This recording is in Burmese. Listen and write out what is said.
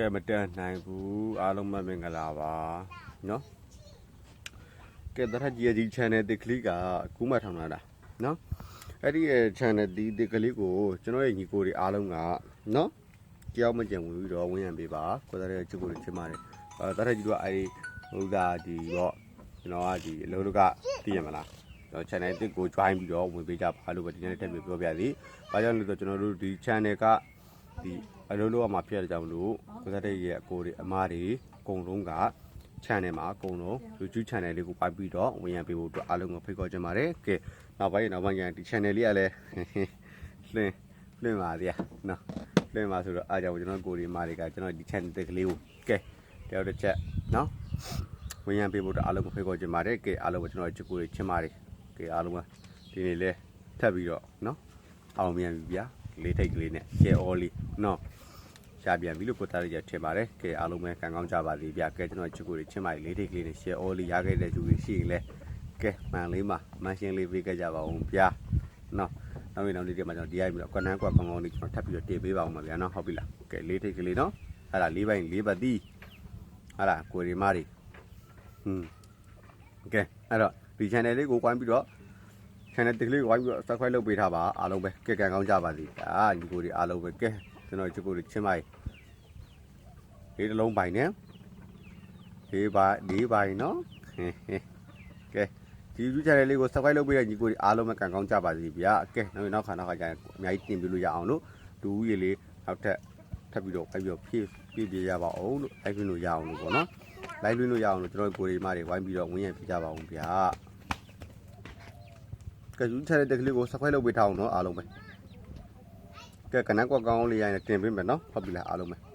ကဲမတန်နိုင်ဘူးအားလုံးမင်္ဂလာပါနော်ကဲတထကြီးကြီး channel တစ်ကလေးကကူးမှထောင်လာတာနော်အဲ့ဒီ channel ဒီတစ်ကလေးကိုကျွန်တော်ရဲ့ညီကိုတွေအားလုံးကနော်ကြောက်မကြံဝင်ပြီးတော့ဝင်ရံပေးပါကိုယ်သားရဲ့ချစ်ကိုတွေချစ်ပါတယ်တထကြီးတို့ကအဲ့ဒီဟိုဒါဒီတော့ကျွန်တော်ကဒီအလုံးကသိရမလားတော့ channel တစ်ကို join ပြီးတော့ဝင်ပေးကြပါလို့ပဲဒီနေ့တက်ပြီးပြောပြသည်။ဘာကြောင့်လဲဆိုတော့ကျွန်တော်တို့ဒီ channel ကဒီအလုံးလုံးအမှာဖြစ်တဲ့ကြောင့်လို့ကိုစားတဲ့ရဲ့အကိုတွေအမားတွေအကုန်လုံးက channel မှာအကုန်လုံး YouTube channel လေးကိုပိုက်ပြီးတော့ဝင်ရပေးဖို့အတွက်အားလုံးကိုဖိတ်ခေါ်ချင်ပါတယ်။ကဲနောက်ပိုင်းကျရင်ဒီ channel လေးကလည်းလွှင့်ပါဗျာနော်လွှင့်ပါဆိုတော့အားကြောင့်ကျွန်တော်ကိုတွေအမားတွေကကျွန်တော်ဒီ channel တက်ကလေးကိုကဲတယောက်တစ်ချက်နော်ဝင်ရပေးဖို့အတွက်အားလုံးကိုဖိတ်ခေါ်ချင်ပါတယ်။ကဲအားလုံးကိုကျွန်တော်ချစ်ကိုတွေချင်ပါတယ်။ကဲအားလုံးကဒီနေ့လဲထပ်ပြီးတော့နော်အောင်မြန်ပြီဗျာလေးထိတ်ကလေးနဲ့ share all လေးနော်ရှားပြန်ပြီလို့ကိုသားရထင်ပါတယ်ကဲအားလုံးပဲကံကောင်းကြပါစေဗျာကဲကျွန်တော်ချစ်ကိုတွေချင်းမိုက်လေးထိတ်ကလေးနဲ့ share all လေးရခဲ့တဲ့သူတွေရှိရင်လဲကဲမှန်လေးမှာမန်ရှင်းလေးပေးကြပါဦးဗျာနော်နောက်နေ့ဒီမှာကျွန်တော် DI ပြီးတော့ကွန်နန်းကွာကောင်းကောင်းလေးကျွန်တော်ထပ်ပြီးတော့တင်ပေးပါဦးမှာဗျာနော်ဟုတ်ပြီလားကဲလေးထိတ်ကလေးနော်အဲ့ဒါ၄ပိုင်း၄ပတ်တီးဟာလားကိုရီမားတွေကဲအဲ့တော့ဒီ channel လေးကိုကွိုင်းပြီးတော့ channel တစ်ကလေးကိုဝိုင်းပြီးတော့ subscribe လုပ်ပေးထားပါအားလုံးပဲကဲကံကောင်းကြပါစေအာညီကိုတွေအားလုံးပဲကဲကျွန်တော်ညီကိုတွေချင်းမိုက်ဒီတစ်လုံးပိုင်နဲ့ဒီပိုင်နော်ကဲဒီ YouTube channel လေးကို subscribe လုပ်ပေးတဲ့ညီကိုတွေအားလုံးပဲကံကောင်းကြပါစေဗျာကဲနောက်ခါကျရင်အများကြီးတင်ပြလို့ရအောင်လို့ဒူဦးရေလေးနောက်ထပ်ပြီးတော့ပြပြရပါအောင်လို့ live လွှင့်လို့ရအောင်လို့ပေါ့နော် live လွှင့်လို့ရအောင်လို့ကျွန်တော်ကိုတွေမတွေဝိုင်းပြီးတော့ဝင်ရပြကြပါအောင်ဗျာကဲ YouTube channel တက်ကလေးကို subscribe လုပ်ပေးထားအောင်နော်အားလုံးပဲကဲကနန်းကွက်ကောင်းလေးရိုင်းတင်ပေးမယ်နော်ဟုတ်ပြီလားအားလုံးပဲ